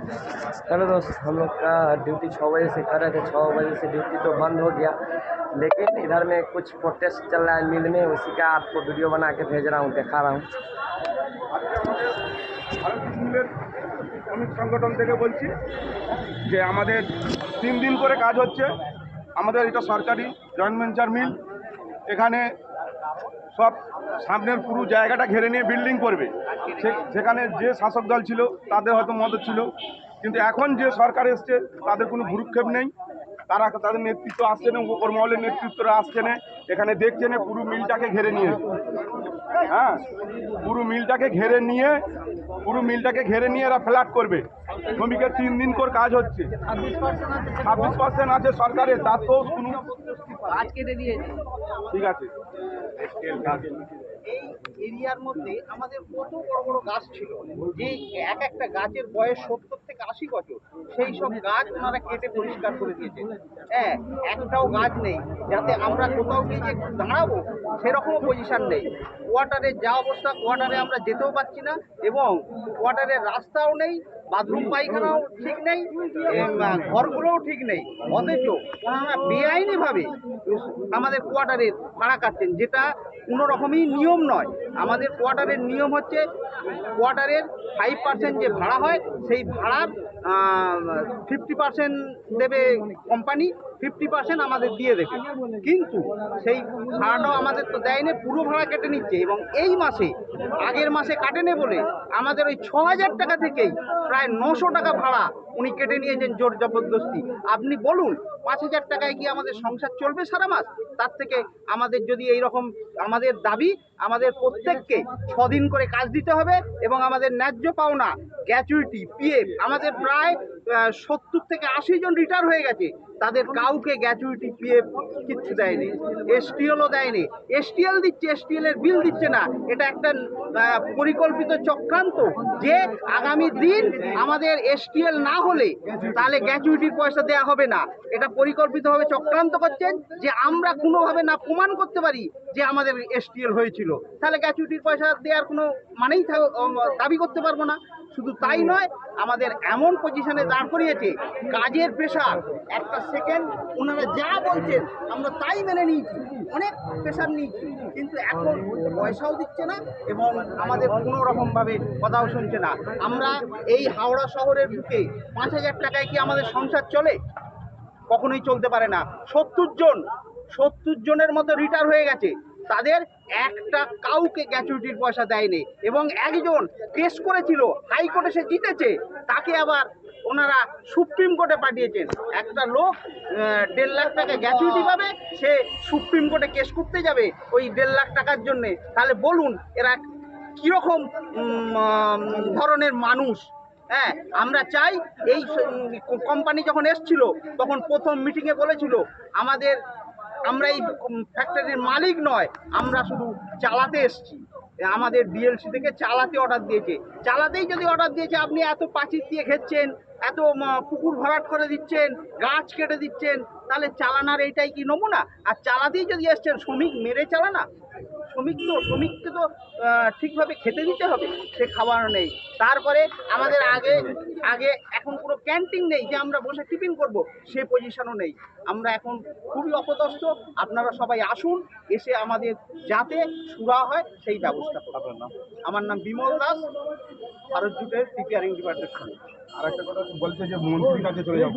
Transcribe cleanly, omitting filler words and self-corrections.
Hello दोस्त, हम लोग का ड्यूटी 6 बजे से कर रहे थे। 6 बजे से ड्यूटी तो बंद हो गया, लेकिन इधर में कुछ प्रोटेस्ट चल रहा है मिल में, उसी का आपको वीडियो बना के भेज रहा हूँ, दिखा रहा हूँ। শ্রমিক সংগঠন থেকে বলছি যে আমাদের 3 দিন করে কাজ হচ্ছে। আমাদের এটা সরকারি জয়েন্ট ভেঞ্চার মিল। এখানে সব সামনের পুরো জায়গাটা ঘিরে নিয়ে বিল্ডিং করবে। সেখানে যে শাসক দল ছিল তাদের হয়তো মদত ছিল, কিন্তু এখন যে সরকার এসছে তাদের কোনো ভ্রুক্ষেপ নেই। তাদের নেতৃত্ব আসছে না, উপর মহলের নেতৃত্বরা আসছে না, এখানে দেখছে না পুরো মিলটাকে ঘিরে নিয়ে। হ্যাঁ, পুরো মিলটাকে ঘিরে নিয়ে এরা ফ্ল্যাট করবে। শ্রমিকের 3 দিন করে কাজ হচ্ছে, 26% আছে সরকারের, তার তো কোনো গাছ কেটে দিয়েছে। ঠিক আছে। এই এরিয়ার মধ্যে আমাদের কত বড় বড় গাছ ছিল, যে এক একটা গাছের বয়স 70 থেকে 80 বছর। সেই সব গাছ ওনারা কেটে পরিষ্কার করে দিয়েছে। হ্যাঁ, একটাও গাছ নেই যাতে আমরা কোথাও গিয়ে যে দাঁড়াবো সেরকমও পজিশন নেই। কোয়ার্টারের যা অবস্থা, কোয়ার্টারে আমরা যেতেও পারছি না, এবং কোয়ার্টারের রাস্তাও নেই, বাথরুম পায়খানাও ঠিক নেই, ঘরগুলোও ঠিক নেই। অথচ ওনারা বেআইনিভাবে আমাদের কোয়ার্টারের ভাড়া কাটছেন, যেটা কোনো রকমই নিয়ম নয়। আমাদের কোয়ার্টারের নিয়ম হচ্ছে কোয়ার্টারের 5% যে ভাড়া হয় সেই ভাড়ার 50% দেবে কোম্পানি, 50% আমাদের দিয়ে দেবে। কিন্তু সেই ভাড়াটাও আমাদের তো দেয়নি, পুরো ভাড়া কেটে নিচ্ছে। এবং এই মাসে, আগের মাসে কাটেনি বলে আমাদের ওই 6,000 টাকা থেকেই প্রায় 900 টাকা ভাড়া উনি কেটে নিয়েছেন জোর জবরদস্তি। আপনি বলুন, 5,000 টাকায় কি আমাদের সংসার চলবে সারা মাস? তার থেকে আমাদের যদি এই রকম, আমাদের দাবি আমাদের প্রত্যেককে 6 দিন করে কাজ দিতে হবে, এবং আমাদের ন্যায্য পাওনা গ্র্যাচুইটি, পিএফ, আমাদের প্রায় 70 থেকে 80 জন রিটায়ার হয়ে গেছে, তাদের কাউকে গ্র্যাচুইটি, পিএফ কিচ্ছু দেয়নি। এসটিএলও দেয়নি। এসটিএল দিচ্ছে, এসটিএল এর বিল দিচ্ছে না। এটা একটা পরিকল্পিত চক্রান্ত, যে আগামী দিন আমাদের এসটিএল না হলে তাহলে গ্র্যাচুইটির পয়সা দেওয়া হবে না। এটা পরিকল্পিতভাবে চক্রান্ত করছেন, যে আমরা কোনোভাবে না প্রমাণ করতে পারি যে আমাদের এসটিএল হয়েছিল, তাহলে গ্র্যাচুইটির পয়সা দেওয়ার কোনো মানেই দাবি করতে পারবো না। শুধু তাই নয়, আমাদের এমন পজিশনে দাঁড় করিয়েছে, কাজের প্রেশার, একটা সেকেন্ড ওনারা যা বলছেন আমরা তাই মেনে নিয়েছি, অনেক প্রেশার নিয়েছি, কিন্তু এখন পয়সাও দিচ্ছে না এবং আমাদের কোনো রকমভাবে কথাও শুনছে না। আমরা এই হাওড়া শহরের বুকে 5,000 টাকায় কি আমাদের সংসার চলে? কখনোই চলতে পারে না। 70 জনের মতো রিটায়ার হয়ে গেছে, তাদের একটা কাউকে গ্র্যাচুইটির পয়সা দেয়নি। এবং একজন কেস করেছিল, হাইকোর্টে সে জিতেছে, তাকে আবার ওনারা সুপ্রিম কোর্টে পাঠিয়েছেন। একটা লোক 1.5 লাখ টাকা গ্র্যাচুইটি পাবে, সে সুপ্রিম কোর্টে কেস করতে যাবে ওই 1.5 লাখ টাকার জন্যে। তাহলে বলুন এরা কীরকম ধরনের মানুষ? হ্যাঁ, আমরা চাই, এই কোম্পানি যখন এসছিল তখন প্রথম মিটিংয়ে বলেছিল আমরা এই ফ্যাক্টরির মালিক নয়, আমরা শুধু চালাতে এসছি। আমাদের ডিএলসি থেকে চালাতে অর্ডার দিয়েছে। চালাতেই যদি অর্ডার দিয়েছে, আপনি এত পাঁচিল দিয়ে ঘেরছেন, এত পুকুর ভরাট করে দিচ্ছেন, গাছ কেটে দিচ্ছেন, তাহলে চালানার এইটাই কি নমুনা? আর চালাতেই যদি এসছেন, শ্রমিক মেরে চালানা? শ্রমিককে তো ঠিকভাবে খেতে দিতে হবে, সে খাবার নেই। তারপরে আমাদের আগে এখন কোনো ক্যান্টিন নেই যে আমরা বসে টিফিন করব, সে পজিশনও নেই। আমরা এখন খুবই অপদস্থ। আপনারা সবাই আসুন, এসে আমাদের যাতে সুরা হয় সেই ব্যবস্থা করবেন। আমার নাম বিমল দাস, ভারত জুটের প্রিপেয়ারিং ডিপার্টমেন্ট। আর একটা কথা বলছে যে মন্ত্রীর কাছে চলে যাও।